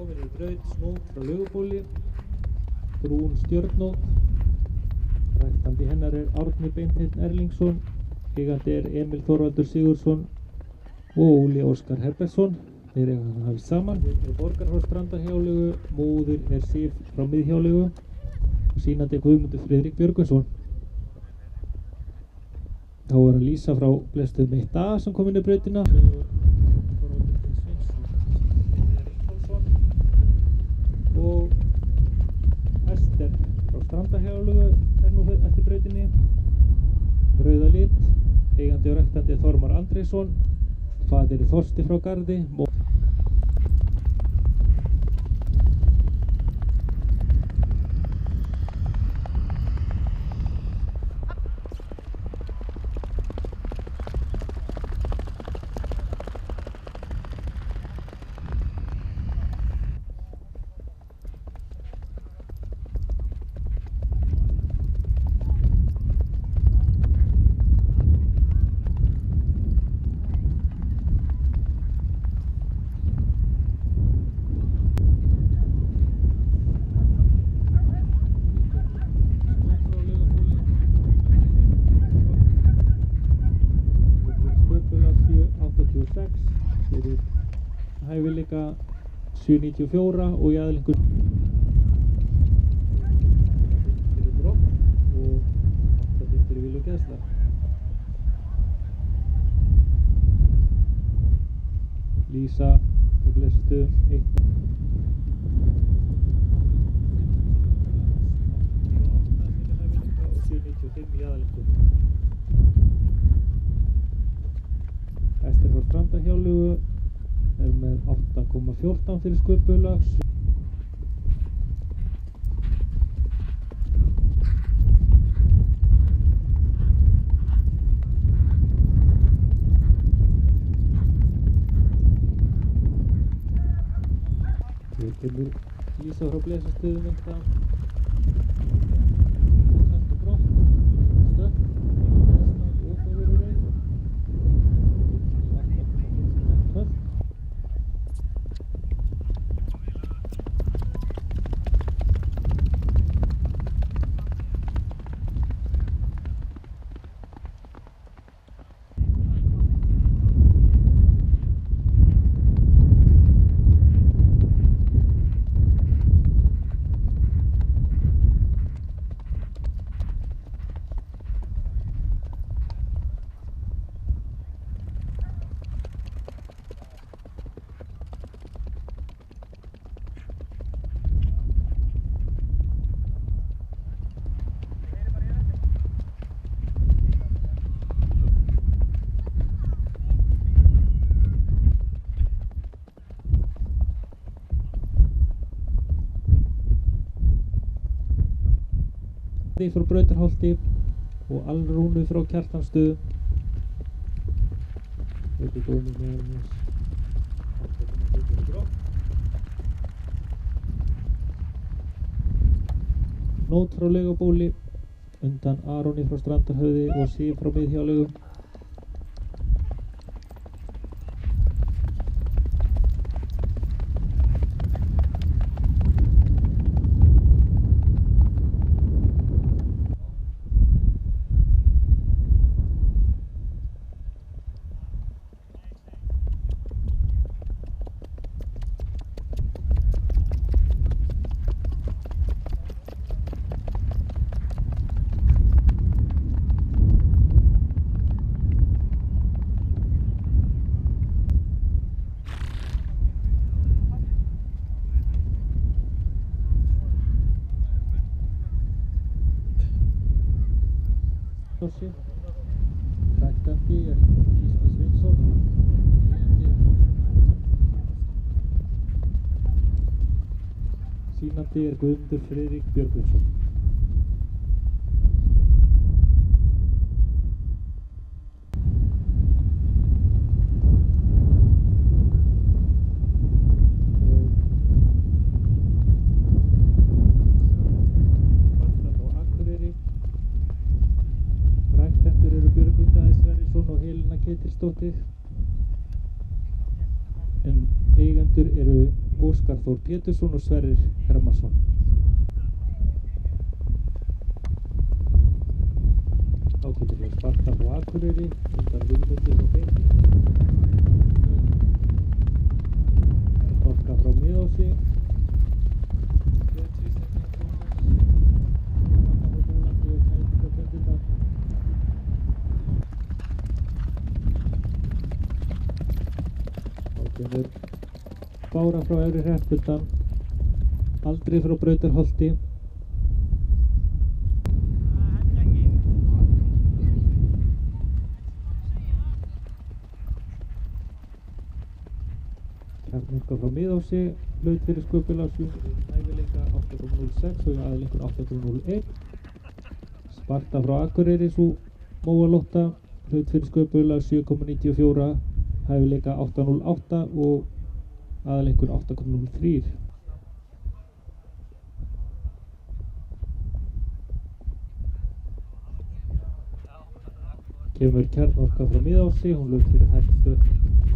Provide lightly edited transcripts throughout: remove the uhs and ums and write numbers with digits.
Komin í braut Snót frá Laugabóli, brún Stjörnót. Ræktandi hennar Árni Beinteinn Erlingsson, eigandi Emil Þorvaldur Sigurðsson og Óli Óskar Herbertsson. Þeir eiga hann hafið saman. Borgarhorst Strandarhjáleigu, móðir Sif frá Miðhjáleigu og sýnandi Guðmundur Friðrik Björgvinsson. Þá hann Lísa frá Blestöðum 1A sem kom inn í brautina. Og Ester frá Strandarhjáleigu nú eftir brautinni. Rauða lit, eigandi og ræktandi Þormar Andrésson, faðir Þorsti frá Garði. Fyrir hæfileika 794 og í aðlingur fyrir brott og 8 fyrir vil og geðsla. Lísa frá Blestöðum 1. Og 795 í aðlingur. Ester frá Strandarhjáleigu með 8,14 fyrir sköpulag. Hér kemur Lísa frá Blesastöðum 1A. Sett og brott, stökk, og það verður rauð. Frá Brautarholti og Alrúnu frá Kjartanstöðum. Þetta góðum með 8,4 fyrir brott. Nót frá Laugabóli, undan Aroni frá Strandarhöfði og Sif frá Miðhjáleigu. Ræktandi Gísli Sveinsson, sýnandi Guðmundur Friðrik Björgvinsson. Ketilsdóttir, en eigendur eru Óskar Þór Pétursson og Sverrir Hermansson. Ákveðilega Sparta frá Akureyri, undan Vilmundi frá Beinti. Orka frá Miðási. Ákveður Bára frá Efri Hreppuldan, Aldrei frá Brautarholti. Kjarnorka frá Miðási, hlaut fyrir sköpulag hæfileika 8.06 og í aðleikur 8.01. Sparta frá Akureyri, svo Móalótta, hlaut fyrir sköpulag 7.94, hæfileika 8.08 og aðleikur 8.03. Kemur Kjarnorka frá Miðási, hún hlaut fyrir hægstu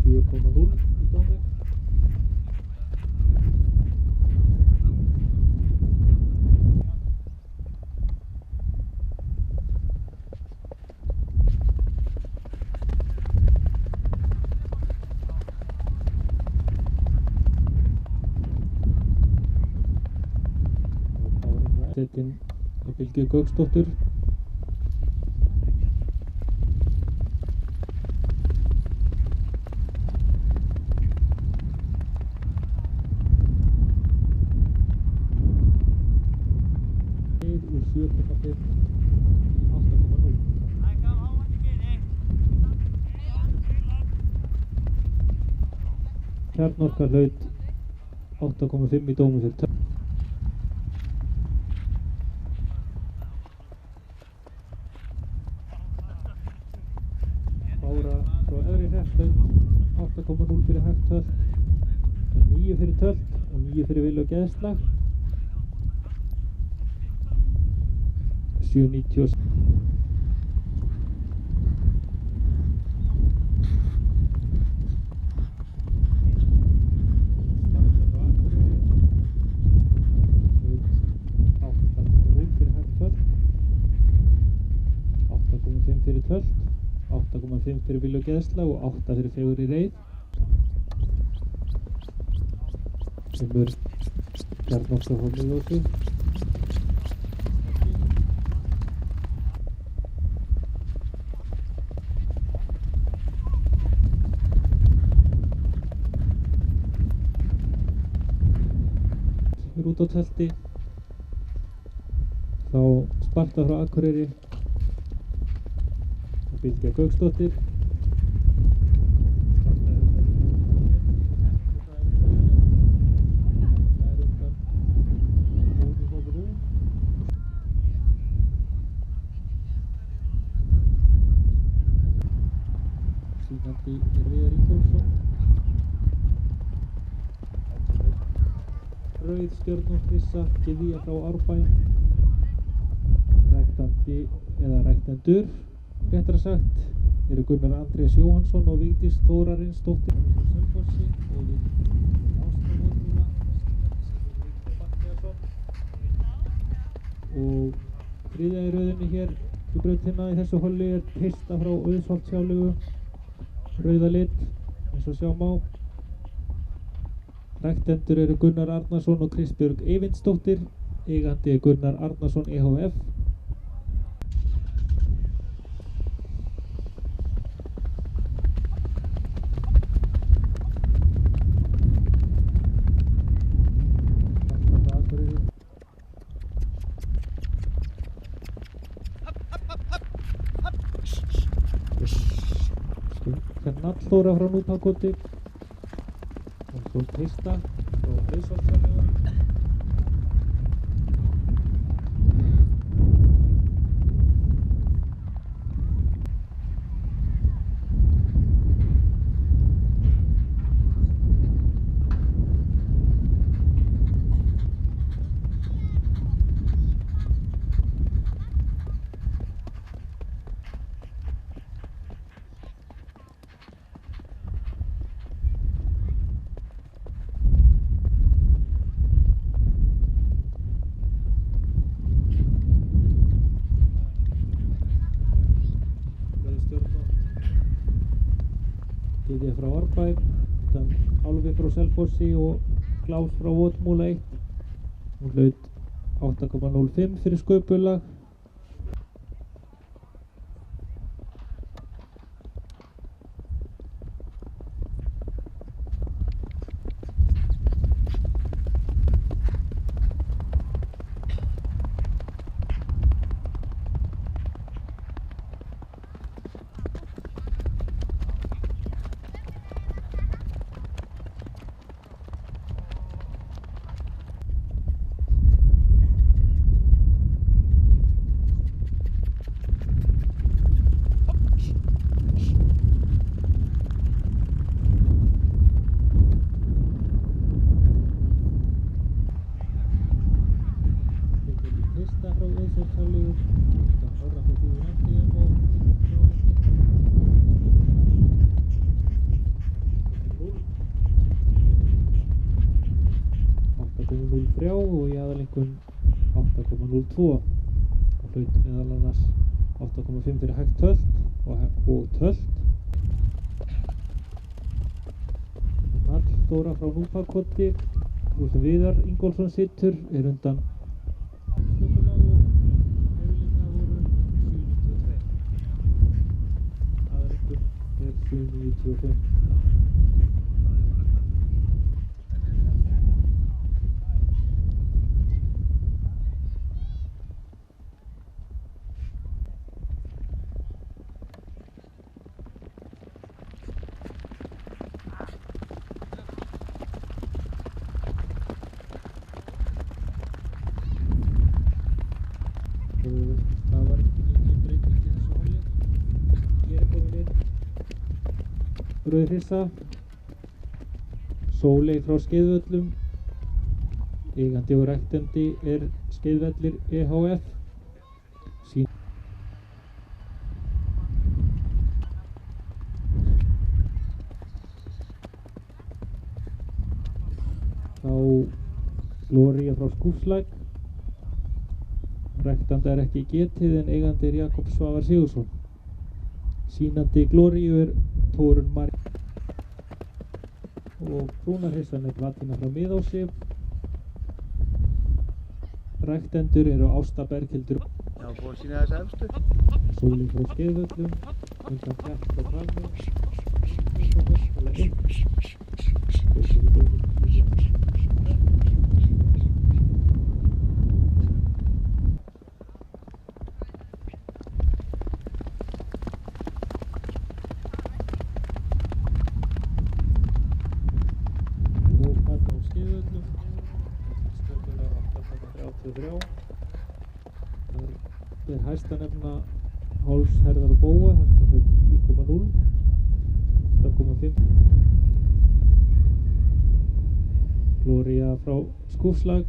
7.0 í dómi. Setinn á Bylgju Gauksdóttur. Úr 7.5 í 8.0. Kjarnorka hlaut 8.5 í dómi fyrir töfn. Bára frá Efri Hreppulaut 8.0 fyrir hægt tölt, 9 fyrir tölt og 9 fyrir vilja og geðslag. 7.96. Fyrir tölt, 8.5 fyrir vilja og geðslag og 8 fyrir fegur í reið. Kemur Kjarnorka frá Miðási. Kemur út á tölti. Þá Sparta frá Akureyri. Bylgja Gauksdóttir. Sýnandi Viðar Ingólfsson. Rauð stjörnungsvissa Gyðja frá Árbæ. Ræktandi eða ræktendur réttara sagt eru Gunnar Andrés Jóhannsson og Vigdís Þórarinsdóttir frá Selfossi og við Ástralóðbúla og þriðja í rauðinni hér í brautina í þessu holli er Pista frá Auðsholtshjáleigu, rauða lit eins og sjá má. Ræktendur eru Gunnar Arnarsson og Kristbjörg Eyvindsdóttir, eigandi Gunnar Arnarsson EHF. Nallþóra frá Núpakoti og svo Pista frá Auðsholtshjáleigu. Gyðja frá Árbæ, Álfi frá Selfossi og Glás frá Votmúla 1. Hún hlaut 8,05 fyrir sköpulag. Og í aðaleinkunn 8,02 og hlaut meðal annars 8,5 fyrir hægt tölt og tölt. Halldóra frá Núpakoti, þú sem Viðar Ingólfsson situr, undan sköpulag og hæfileika voru 792. Aðaleinkunn 795. Það var ekki mikil breyting í þessu hálfleik. Hér komin inn Rauð Hrissa, Sóley frá Skeiðvöllum, eigandi og ræktandi Skeiðvellir EHF. Þá Gloría frá Skúfslæk. Ræktandi ekki getið en eigandi Jakob Svavar Sigursson. Sýnandi Gloríu Tórun Mari og brúnarhissan Vatína frá Miðási. Ræktendur Ásta Berghildur. Já, búið að sýna þess efstu. Sóley frá Skeiðvöllum, undan Kjart frá Hvalmi. Það hæsta nefna Háls, Herðar og Bóa, þar sem hlaut 9,0, 8,5. Gloría frá Skúfslæk,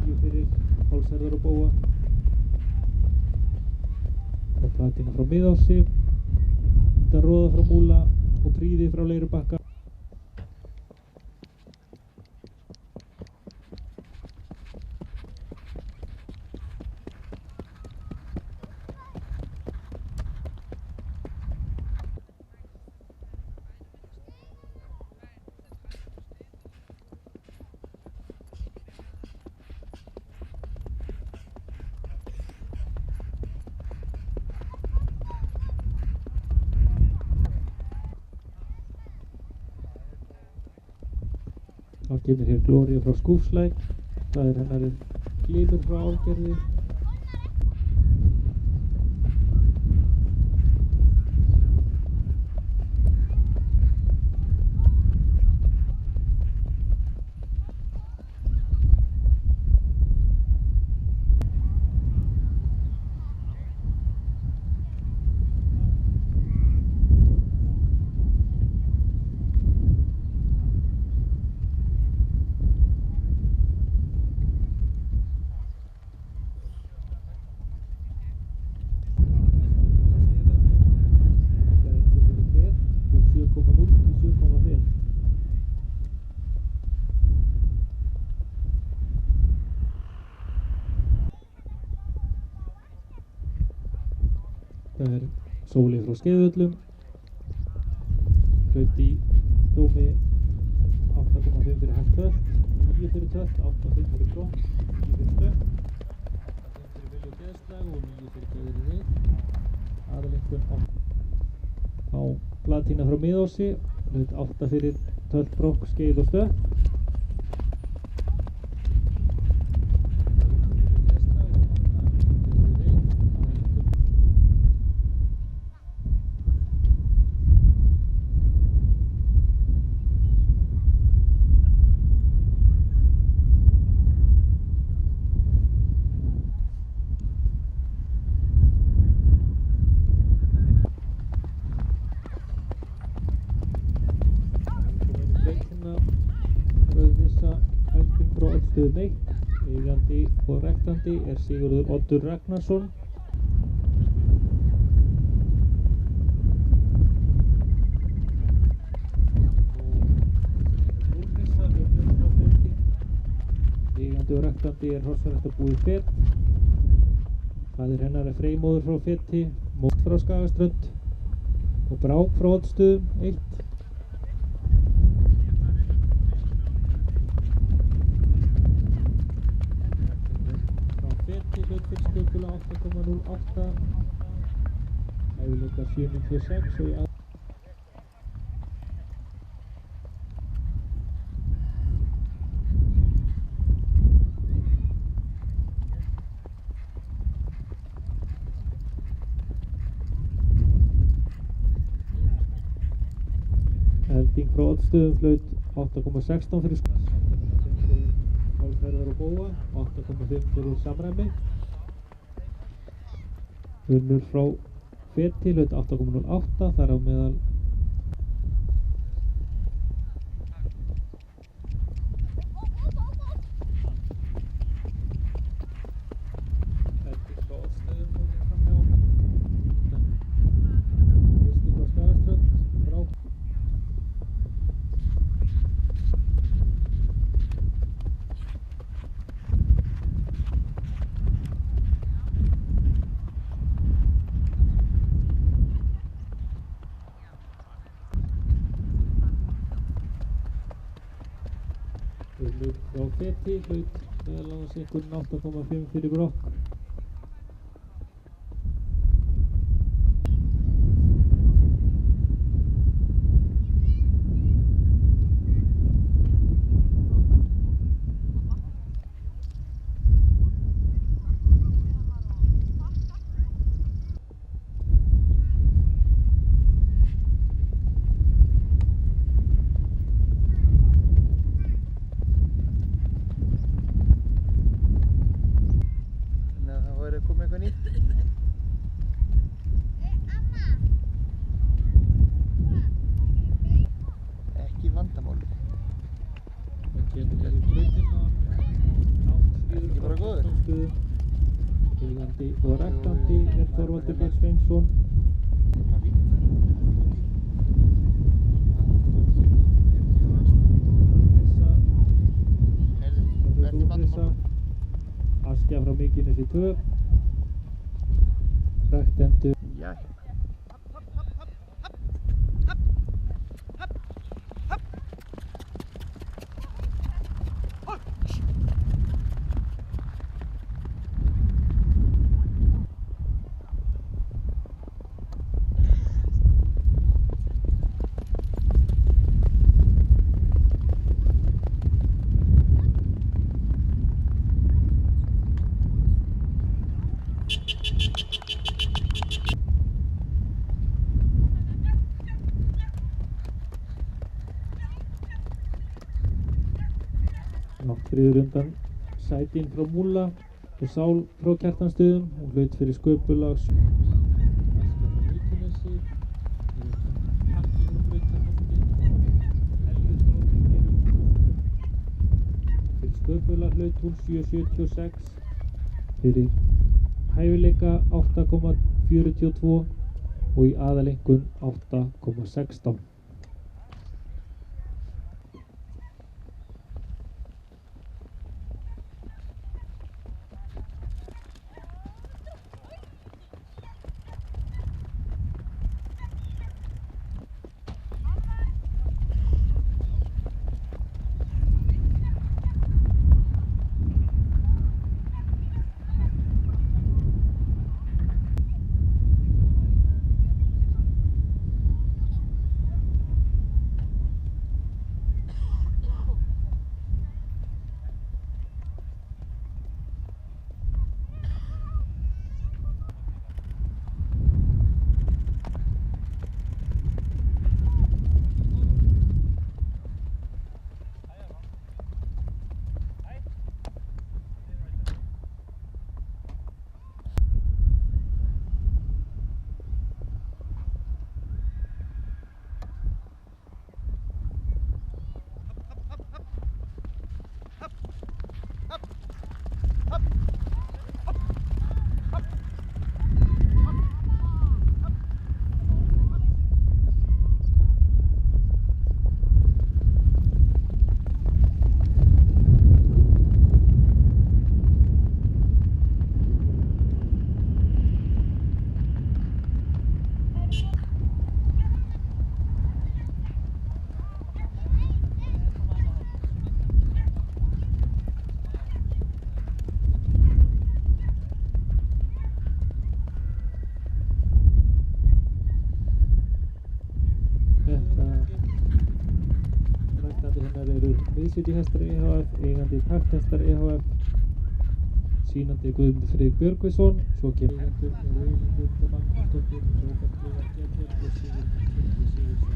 10 fyrir Háls, Herðar og Bóa. Og Vatína frá Miðási, Róða frá Múla og Príði frá Leirubakka. Þá kemur hér Gloría frá Skúfslæk, það hennar Glymur frá Álgerði. Það Sóley frá Skeiðvöllum, hlaut í dómi 8,5 fyrir hægt tölt, 9 fyrir tölt, 8,5 fyrir brott, 9 fyrir stökk, 8,5 fyrir vilja og geðslag og 9 fyrir geðri rið. Aðaleinkunn 8. Á Platína frá Miðási hlaut 8 fyrir tölt, brokk, skeið og stökk. Eigandi og rektandi er Sigurður Oddur Ragnarsson. Eigandi og rektandi er Hrossafréttabúið Fet. Faðir hennar er Freymóður frá Feti, Mót frá Skagaströnd og Brák frá Oddsstöðum 1. Hlaut fyrir sköpula 8,08, hæfileika 7,96 og í Elding frá Oddsstöðum hlaut 8,16 fyrir sköpula, 8,5 fyrir hálfferðar og bóa, 8,5 fyrir samræmi. Unnur frá Feti hlaut 8,08, þar á meðal Elding frá Oddsstöðum framhjá, Kristi frá Skagaströnd, Brák. Unnur frá Feti hlaut meðal annars einhvern 8,5 fyrir brokk. Ekki vandamál. Það kemur hér í brautina, Ekki bara góður. Eigandi og rektandi er Þorvaldur Geir Sveinsson. Það er fínt. Ekki vandamál. Askja frá Mykinesi 2. Rektendur. Já. Náttfríður undan Sædín frá Múla og Sál frá Kjartanstöðum. Hún hlaut fyrir sköpulags. Askja frá Mykinesi. Pakki frá Brautarholti. Helgi frá Þingeyrum. Fyrir sköpulag hlaut hún 7,76. Fyrir hæfileika 8,42 og í aðaleinkunn 8,16. Miðcity hestar EHF, eigandi Takthestar EHF, sýnandi Guðmundur Freyr Björgvinsson, svo kemur eigendur Hulda Magnúsdóttir, Róbert Leifar Kjetil og Sigurður Sigurðsson.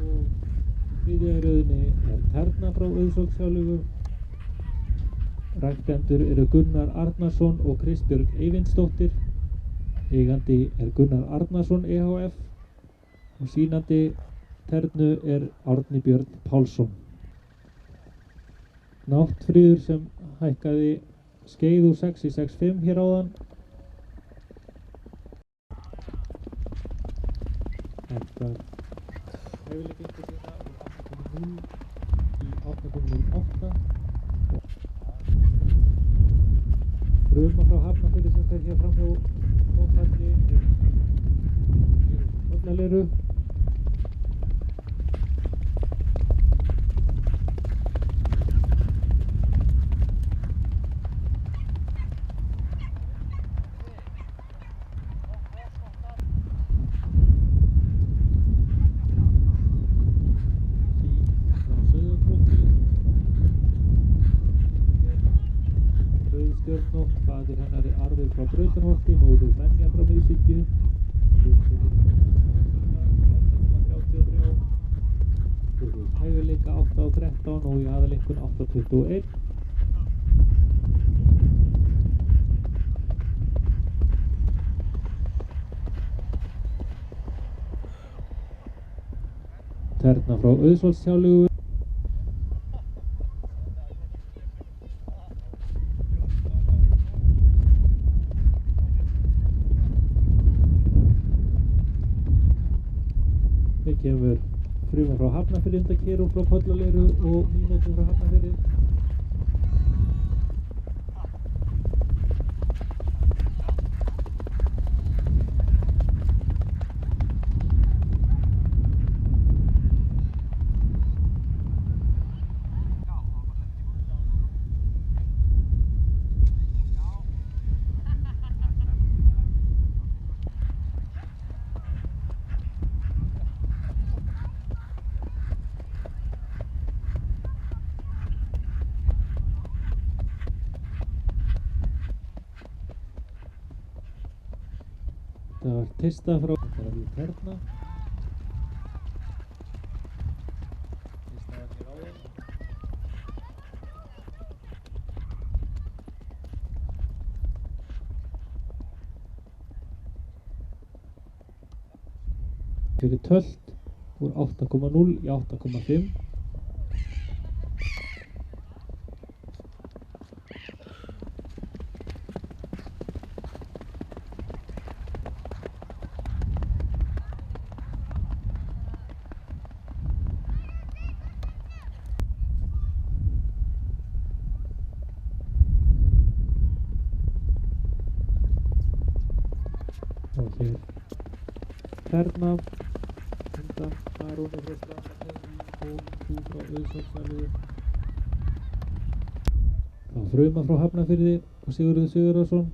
Og þriðja í röðinni Terna frá Auðsólfshjáleigu. Ræktendur eru Gunnar Arnarsson og Kristbjörg Eyvindsdóttir. Eigandi Gunnar Arnarsson EHF og sýnandi Ternu Árni Björn Pálsson. Náttfríður sem hækkaði skeið úr 6 í 6.5 hér áðan. Þetta hæfileikinn sína úr 8.0 í 8.08. Fruma frá Hafnarfirði sem fer hér fram hjá Tónfalli Kollaleru. Stjörnótt, faðir hennar Arður frá Brautarholti, móðir Menja frá Miðsitju, hæfileika 8.13 og í aðalengun 8.21. Terna frá Auðsólfshjáleigu. Það kemur Fruma frá Hafnarfirði undan Kerú frá Kollaleru og Mínótum frá Hafnarfirði. Það var Tista frá Terna. Tista var hér áður. Fyrir tölt úr 8.0 í 8.5. Og hér Terna undan Aróni frá Strandarheiði og þú frá Auðsólfshjáleigu. Þá Fruma frá Hafnarfirði og Sigurður Sigurðarson.